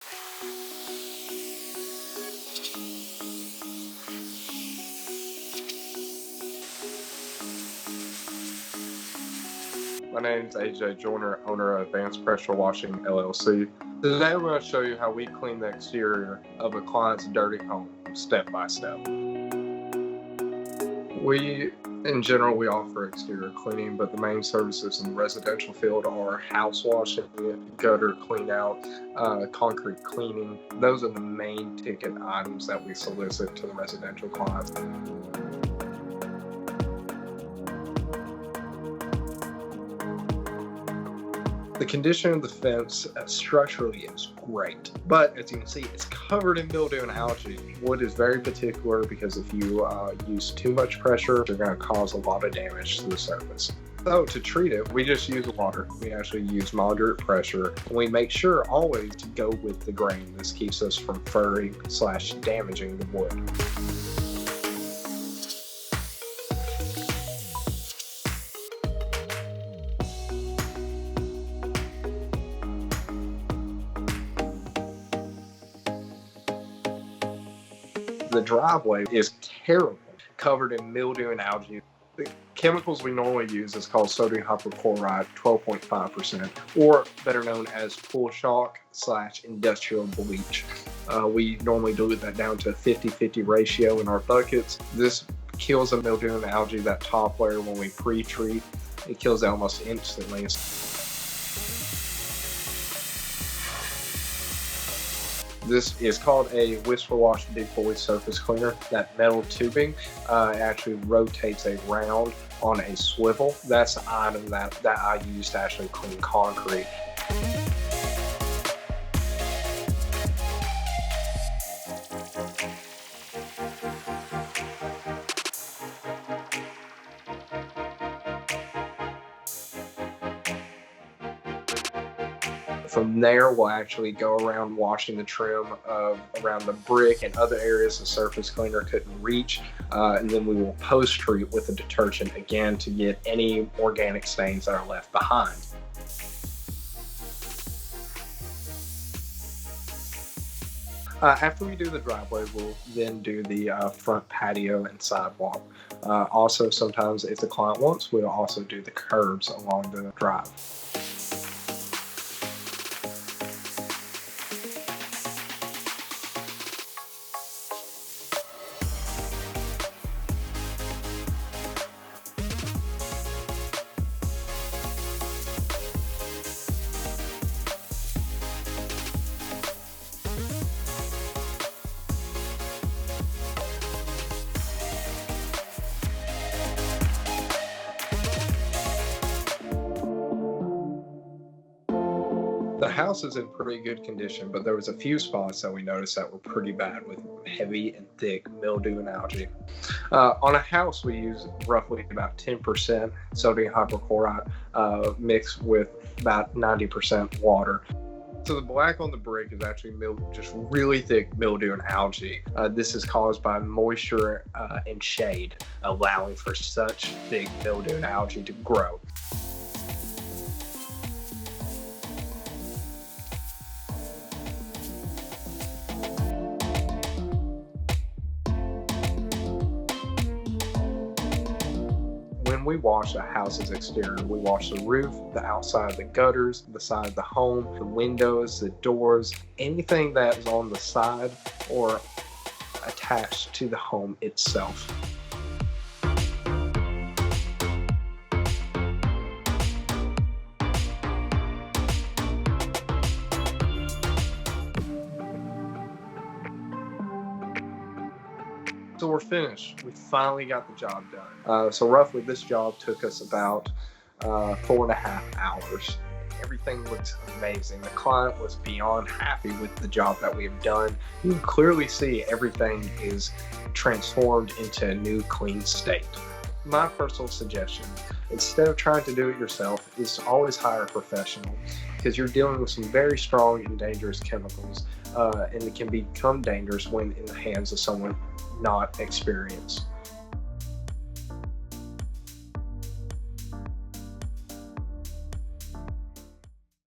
My name is AJ Joyner, owner of Advanced Pressure Washing LLC. Today we're going to show you how we clean the exterior of a client's dirty home, step by step. In general, we offer exterior cleaning, but the main services in the residential field are house washing, gutter clean out, concrete cleaning. Those are the main ticket items that we solicit to the residential clients. The condition of the fence structurally is great, but as you can see, it's covered in mildew and algae. Wood is very particular because if you use too much pressure, you're going to cause a lot of damage to the surface. So to treat it, we just use water. We actually use moderate pressure, and we make sure always to go with the grain. This keeps us from furring/damaging the wood. The driveway is terrible, covered in mildew and algae. The chemicals we normally use is called sodium hypochlorite, 12.5%, or better known as pool shock/industrial bleach. We normally dilute that down to a 50-50 ratio in our buckets. This kills the mildew and algae, that top layer. When we pre-treat, it kills it almost instantly. This is called a Whisper Wash Deep Void Surface Cleaner. That metal tubing actually rotates around on a swivel. That's the item that I use to actually clean concrete. From there, we'll actually go around washing the trim around the brick and other areas the surface cleaner couldn't reach. And then we will post-treat with the detergent again to get any organic stains that are left behind. After we do the driveway, we'll then do the front patio and sidewalk. Also, sometimes if the client wants, we'll also do the curbs along the drive. The house is in pretty good condition, but there was a few spots that we noticed that were pretty bad with heavy and thick mildew and algae. On a house, we use roughly about 10% sodium hypochlorite mixed with about 90% water. So the black on the brick is actually just really thick mildew and algae. This is caused by moisture and shade, allowing for such thick mildew and algae to grow. When we wash a house's exterior, we wash the roof, the outside of the gutters, the side of the home, the windows, the doors, anything that is on the side or attached to the home itself. So we're finished. We finally got the job done. So roughly this job took us about 4.5 hours. Everything looks amazing. The client was beyond happy with the job that we have done. You can clearly see everything is transformed into a new clean state. My personal suggestion, instead of trying to do it yourself, is to always hire a professional, because you're dealing with some very strong and dangerous chemicals, and it can become dangerous when in the hands of someone not experienced.